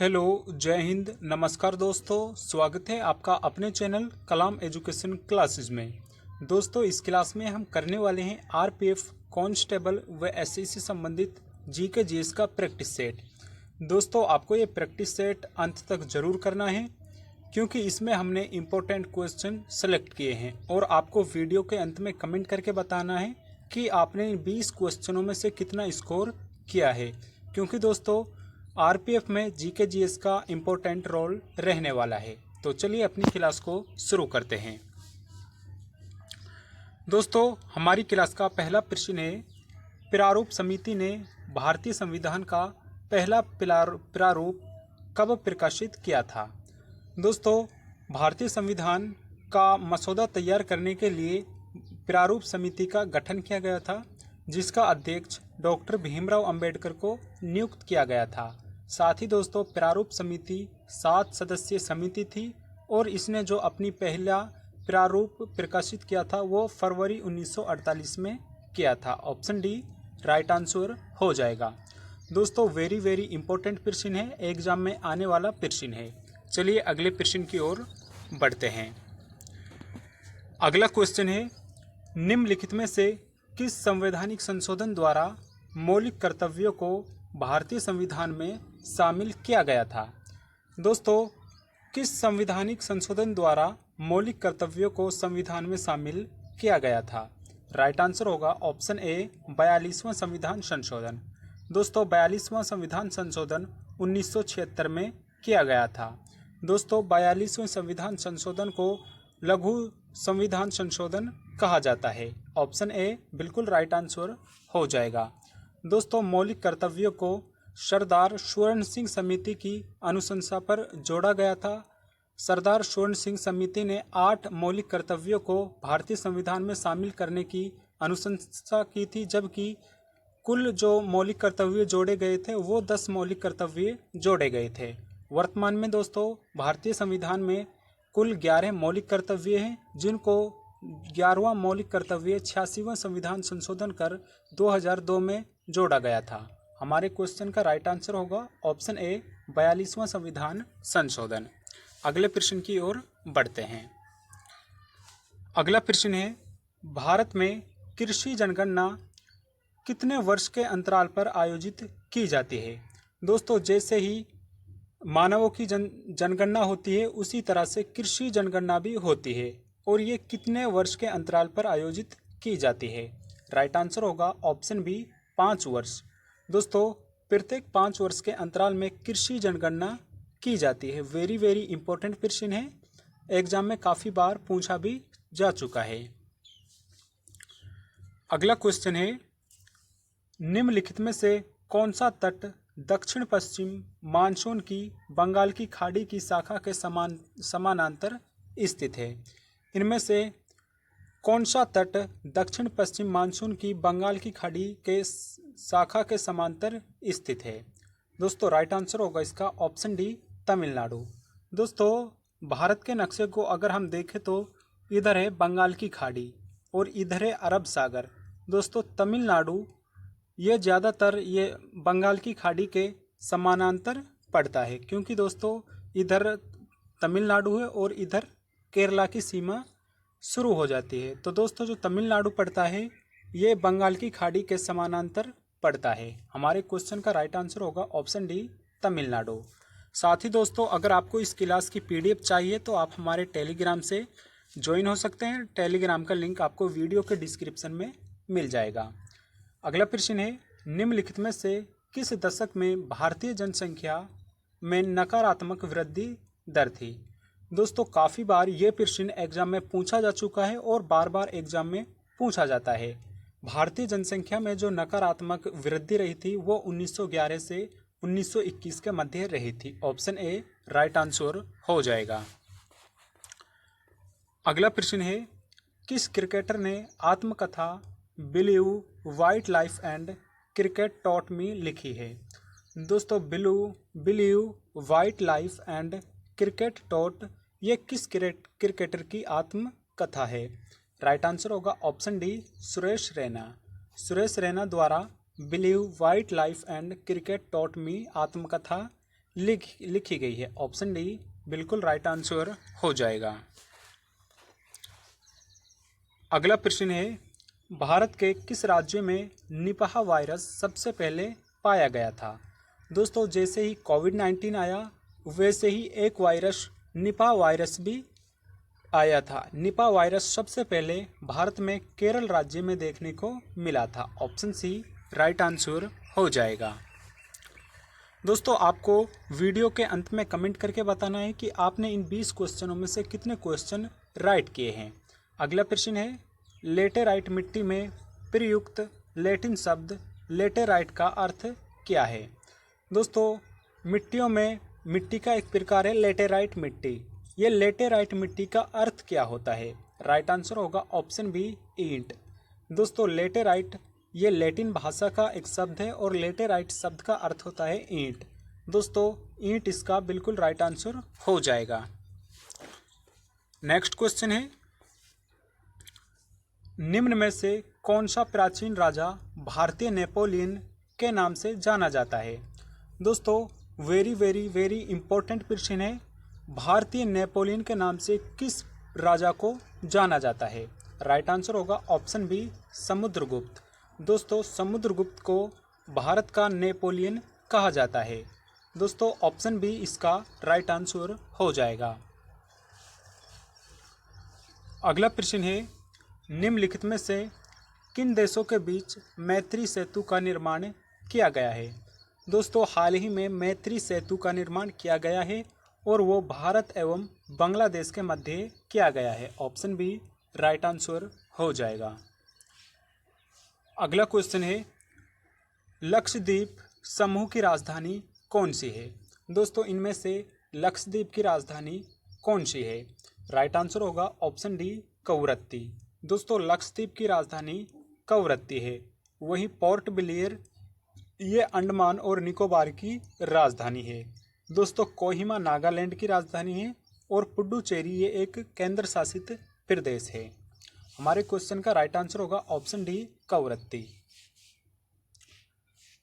Hello, जय हिंद, नमस्कार दोस्तों। स्वागत है आपका अपने चैनल कलाम एजुकेशन क्लासेस में। दोस्तों, इस क्लास में हम करने वाले हैं आरपीएफ कांस्टेबल व एसआई से संबंधित जीके जीएस का प्रैक्टिस सेट। दोस्तों, आपको ये प्रैक्टिस सेट अंत तक जरूर करना है क्योंकि इसमें हमने इम्पोर्टेंट क्वेश्चन सेलेक्ट किए हैं और आपको वीडियो के अंत में कमेंट करके बताना है कि आपने 20 क्वेश्चनों में से कितना स्कोर किया है, क्योंकि दोस्तों आरपीएफ में जीके जीएस का इम्पोर्टेंट रोल रहने वाला है। तो चलिए अपनी क्लास को शुरू करते हैं। दोस्तों, हमारी क्लास का पहला प्रश्न है, प्रारूप समिति ने भारतीय संविधान का पहला प्रारूप कब प्रकाशित किया था? दोस्तों, भारतीय संविधान का मसौदा तैयार करने के लिए प्रारूप समिति का गठन किया गया था, जिसका अध्यक्ष डॉक्टर भीमराव अंबेडकर को नियुक्त किया गया था। साथ ही दोस्तों, प्रारूप समिति 7 सदस्यीय समिति थी और इसने जो अपनी पहला प्रारूप प्रकाशित किया था वो फरवरी 1948 में किया था। ऑप्शन डी राइट आंसर हो जाएगा। दोस्तों, वेरी इंपॉर्टेंट प्रश्न है, एग्जाम में आने वाला प्रश्न है। चलिए अगले प्रश्न की ओर बढ़ते हैं। अगला क्वेश्चन है, निम्नलिखित में से किस संवैधानिक संशोधन द्वारा मौलिक कर्तव्यों को भारतीय संविधान में शामिल किया गया था? दोस्तों, किस संवैधानिक संशोधन द्वारा मौलिक कर्तव्यों को संविधान में शामिल किया गया था? राइट आंसर होगा ऑप्शन ए 42वां संविधान संशोधन। दोस्तों, 42वां संविधान संशोधन 1976 में किया गया था। दोस्तों, 42वें संविधान संशोधन को लघु संविधान संशोधन कहा जाता है। ऑप्शन ए बिल्कुल राइट आंसर हो जाएगा। दोस्तों, मौलिक कर्तव्यों को सरदार स्वर्ण सिंह समिति की अनुशंसा पर जोड़ा गया था। सरदार स्वर्ण सिंह समिति ने 8 मौलिक कर्तव्यों को भारतीय संविधान में शामिल करने की अनुशंसा की थी, जबकि कुल जो मौलिक कर्तव्य जोड़े गए थे वो 10 मौलिक कर्तव्य जोड़े गए थे। वर्तमान में दोस्तों भारतीय संविधान में कुल 11 मौलिक कर्तव्य हैं, जिनको 11वां मौलिक कर्तव्य 86वां संविधान संशोधन कर 2002 में जोड़ा गया था। हमारे क्वेश्चन का राइट आंसर होगा ऑप्शन ए 42वां संविधान संशोधन। अगले प्रश्न की ओर बढ़ते हैं। अगला प्रश्न है, भारत में कृषि जनगणना कितने वर्ष के अंतराल पर आयोजित की जाती है? दोस्तों, जैसे ही मानवों की जनगणना होती है उसी तरह से कृषि जनगणना भी होती है, और ये कितने वर्ष के अंतराल पर आयोजित की जाती है? राइट आंसर होगा ऑप्शन बी 5 वर्ष। दोस्तों, प्रत्येक 5 वर्ष के अंतराल में कृषि जनगणना की जाती है। वेरी इंपॉर्टेंट प्रश्न है, एग्जाम में काफ़ी बार पूछा भी जा चुका है। अगला क्वेश्चन है, निम्नलिखित में से कौन सा तट दक्षिण पश्चिम मानसून की बंगाल की खाड़ी की शाखा के समानांतर स्थित है? इनमें से कौन सा तट दक्षिण पश्चिम मानसून की बंगाल की खाड़ी के शाखा के समांतर स्थित है? दोस्तों, राइट आंसर होगा इसका ऑप्शन डी तमिलनाडु। दोस्तों, भारत के नक्शे को अगर हम देखें तो इधर है बंगाल की खाड़ी और इधर है अरब सागर। दोस्तों, तमिलनाडु ये ज़्यादातर ये बंगाल की खाड़ी के समानांतर पड़ता है, क्योंकि दोस्तों इधर तमिलनाडु है और इधर केरला की सीमा शुरू हो जाती है। तो दोस्तों, जो तमिलनाडु पड़ता है ये बंगाल की खाड़ी के समानांतर पड़ता है। हमारे क्वेश्चन का राइट आंसर होगा ऑप्शन डी तमिलनाडु। साथ ही दोस्तों, अगर आपको इस क्लास की पीडीएफ चाहिए तो आप हमारे टेलीग्राम से ज्वाइन हो सकते हैं। टेलीग्राम का लिंक आपको वीडियो के डिस्क्रिप्शन में मिल जाएगा। अगला प्रश्न है, निम्नलिखित में से किस दशक में भारतीय जनसंख्या में नकारात्मक वृद्धि दर थी? दोस्तों, काफ़ी बार ये प्रश्न एग्जाम में पूछा जा चुका है और बार बार एग्जाम में पूछा जाता है। भारतीय जनसंख्या में जो नकारात्मक वृद्धि रही थी वो 1911 से 1921 के मध्य रही थी। ऑप्शन ए राइट आंसर हो जाएगा। अगला प्रश्न है, किस क्रिकेटर ने आत्मकथा believe white life and cricket taught me लिखी है? दोस्तों, believe white life and cricket taught ये किस क्रिकेटर की आत्मकथा है? राइट आंसर होगा ऑप्शन डी सुरेश रैना। सुरेश रैना द्वारा believe white life and cricket taught me आत्मकथा लिखी गई है। ऑप्शन डी बिल्कुल राइट आंसर हो जाएगा। अगला प्रश्न है, भारत के किस राज्य में निपाह वायरस सबसे पहले पाया गया था? दोस्तों, जैसे ही कोविड-19 आया वैसे ही एक वायरस निपाह वायरस भी आया था। निपाह वायरस सबसे पहले भारत में केरल राज्य में देखने को मिला था। ऑप्शन सी राइट आंसर हो जाएगा। दोस्तों, आपको वीडियो के अंत में कमेंट करके बताना है कि आपने इन 20 क्वेश्चनों में से कितने क्वेश्चन राइट किए हैं। अगला प्रश्न है, लेटेराइट मिट्टी में प्रयुक्त लैटिन शब्द लेटेराइट का अर्थ क्या है? दोस्तों, मिट्टियों में मिट्टी का एक प्रकार है लेटेराइट मिट्टी। ये लेटेराइट मिट्टी का अर्थ क्या होता है? राइट आंसर होगा ऑप्शन बी ईंट। दोस्तों, लेटेराइट ये लैटिन भाषा का एक शब्द है और लेटेराइट शब्द का अर्थ होता है ईंट। दोस्तों, ईंट इसका बिल्कुल राइट आंसर हो जाएगा। नेक्स्ट क्वेश्चन है, निम्न में से कौन सा प्राचीन राजा भारतीय नेपोलियन के नाम से जाना जाता है? दोस्तों, वेरी वेरी वेरी इंपॉर्टेंट प्रश्न है। भारतीय नेपोलियन के नाम से किस राजा को जाना जाता है? राइट आंसर होगा ऑप्शन बी समुद्रगुप्त। दोस्तों, समुद्रगुप्त को भारत का नेपोलियन कहा जाता है। दोस्तों, ऑप्शन बी इसका राइट आंसर हो जाएगा। अगला प्रश्न है, निम्नलिखित में से किन देशों के बीच मैत्री सेतु का निर्माण किया गया है? दोस्तों, हाल ही में मैत्री सेतु का निर्माण किया गया है और वो भारत एवं बांग्लादेश के मध्य किया गया है। ऑप्शन बी राइट आंसर हो जाएगा। अगला क्वेश्चन है, लक्षद्वीप समूह की राजधानी कौन सी है? दोस्तों, इनमें से लक्षद्वीप की राजधानी कौन सी है? राइट आंसर होगा ऑप्शन डी कवरत्ती। दोस्तों, लक्षद्वीप की राजधानी कवरत्ती है। वहीं पोर्ट ब्लेयर ये अंडमान और निकोबार की राजधानी है। दोस्तों, कोहिमा नागालैंड की राजधानी है और पुडुचेरी ये एक केंद्र शासित प्रदेश है। हमारे क्वेश्चन का राइट आंसर होगा ऑप्शन डी कवरत्ती।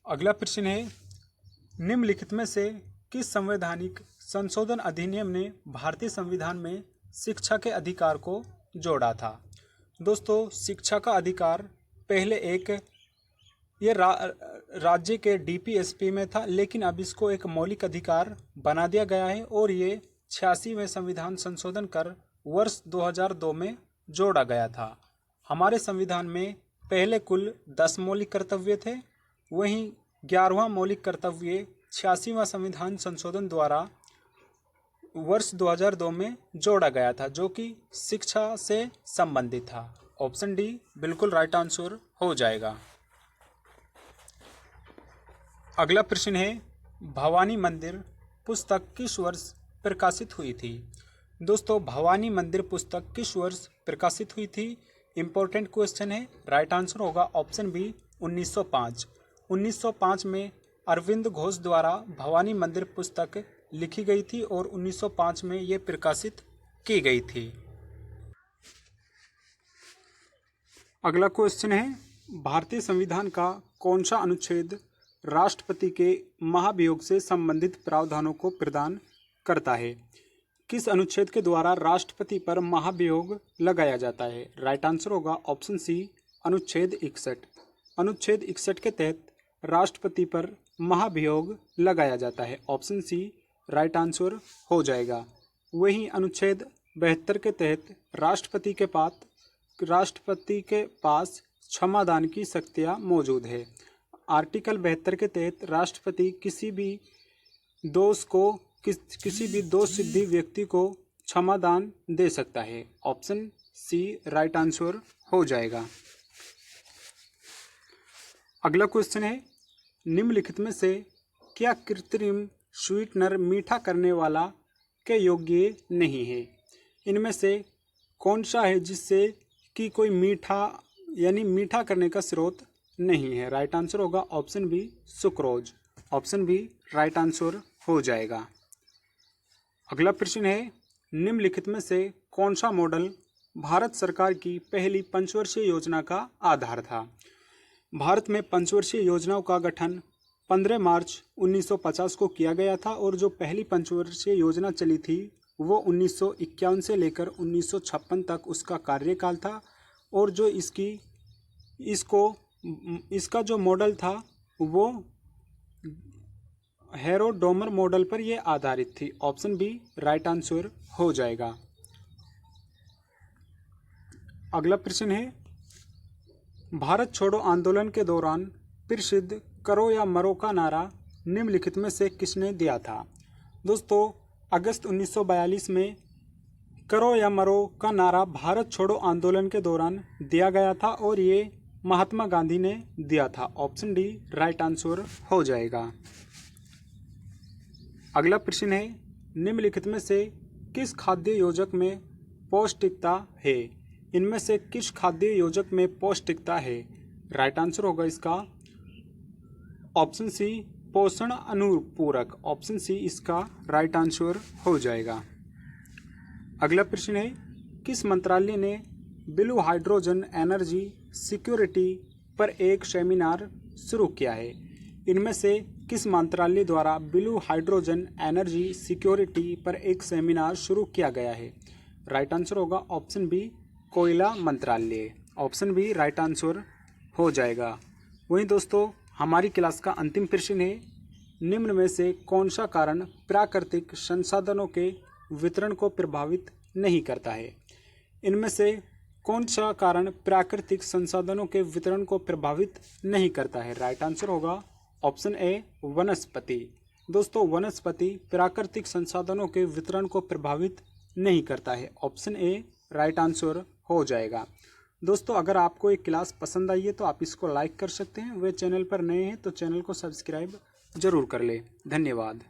अगला प्रश्न है, निम्नलिखित में से किस संवैधानिक संशोधन अधिनियम ने भारतीय संविधान में शिक्षा के अधिकार को जोड़ा था? दोस्तों, शिक्षा का अधिकार पहले एक ये राज्य के डीपीएसपी में था, लेकिन अब इसको एक मौलिक अधिकार बना दिया गया है और ये 86वें संविधान संशोधन कर वर्ष 2002 में जोड़ा गया था। हमारे संविधान में पहले कुल 10 मौलिक कर्तव्य थे, वहीं 11वां मौलिक कर्तव्य 86वां संविधान संशोधन द्वारा वर्ष 2002 में जोड़ा गया था, जो कि शिक्षा से संबंधित था। ऑप्शन डी बिल्कुल राइट आंसर हो जाएगा। अगला प्रश्न है, भवानी मंदिर पुस्तक किस वर्ष प्रकाशित हुई थी? दोस्तों, भवानी मंदिर पुस्तक किस वर्ष प्रकाशित हुई थी? इम्पोर्टेंट क्वेश्चन है। राइट आंसर होगा ऑप्शन बी 1905। 1905 में अरविंद घोष द्वारा भवानी मंदिर पुस्तक लिखी गई थी और 1905 में ये प्रकाशित की गई थी। अगला क्वेश्चन है, भारतीय संविधान का कौन सा अनुच्छेद राष्ट्रपति के महाभियोग से संबंधित प्रावधानों को प्रदान करता है? किस अनुच्छेद के द्वारा राष्ट्रपति पर महाभियोग लगाया जाता है? राइट आंसर होगा ऑप्शन सी अनुच्छेद 61। अनुच्छेद 61 के तहत राष्ट्रपति पर महाभियोग लगाया जाता है। ऑप्शन सी राइट आंसर हो जाएगा। वहीं अनुच्छेद 72 के तहत राष्ट्रपति के पास क्षमादान की शक्तियाँ मौजूद है। आर्टिकल 72 के तहत राष्ट्रपति किसी भी दोष सिद्धि व्यक्ति को क्षमादान दे सकता है। ऑप्शन सी राइट आंसर हो जाएगा। अगला क्वेश्चन है, निम्नलिखित में से क्या कृत्रिम स्वीटनर मीठा करने वाला के योग्य नहीं है? इनमें से कौन सा है जिससे कि कोई मीठा करने का स्रोत नहीं है? राइट आंसर होगा option B sucrose. Option B right answer हो जाएगा। अगला प्रश्न है, निम्नलिखित में से कौन सा मॉडल भारत सरकार की पहली पंचवर्षीय योजना का आधार था? भारत में पंचवर्षीय योजनाओं का गठन 15 मार्च 1950 को किया गया था और जो पहली पंचवर्षीय योजना चली थी वो 1951 से लेकर 1956 तक उसका कार्यकाल था। और जो इसका जो मॉडल था वो हेरोडोमर मॉडल पर ये आधारित थी। ऑप्शन बी राइट आंसर हो जाएगा। अगला प्रश्न है, भारत छोड़ो आंदोलन के दौरान प्रसिद्ध करो या मरो का नारा निम्नलिखित में से किसने दिया था? दोस्तों, अगस्त 1942 में करो या मरो का नारा भारत छोड़ो आंदोलन के दौरान दिया गया था और ये महात्मा गांधी ने दिया था। ऑप्शन डी राइट आंसर हो जाएगा। अगला प्रश्न है, निम्नलिखित में से किस खाद्य योजक में पौष्टिकता है? इनमें से किस खाद्य योजक में पौष्टिकता है? राइट आंसर होगा इसका ऑप्शन सी पोषण अनुपूरक। ऑप्शन सी इसका राइट आंसर हो जाएगा। अगला प्रश्न है, किस मंत्रालय ने ब्लू हाइड्रोजन एनर्जी सिक्योरिटी पर एक सेमिनार शुरू किया है? इनमें से किस मंत्रालय द्वारा ब्लू हाइड्रोजन एनर्जी सिक्योरिटी पर एक सेमिनार शुरू किया गया है? राइट आंसर होगा ऑप्शन बी कोयला मंत्रालय। ऑप्शन बी राइट आंसर हो जाएगा। वहीं दोस्तों, हमारी क्लास का अंतिम प्रश्न है, निम्न में से कौन सा कारण प्राकृतिक संसाधनों के वितरण को प्रभावित नहीं करता है? इनमें से कौन सा कारण प्राकृतिक संसाधनों के वितरण को प्रभावित नहीं करता है? राइट आंसर होगा ऑप्शन ए वनस्पति। दोस्तों, वनस्पति प्राकृतिक संसाधनों के वितरण को प्रभावित नहीं करता है। ऑप्शन ए राइट आंसर हो जाएगा। दोस्तों, अगर आपको एक क्लास पसंद आई है तो आप इसको लाइक कर सकते हैं। वे चैनल पर नए हैं तो चैनल को सब्सक्राइब जरूर कर ले। धन्यवाद।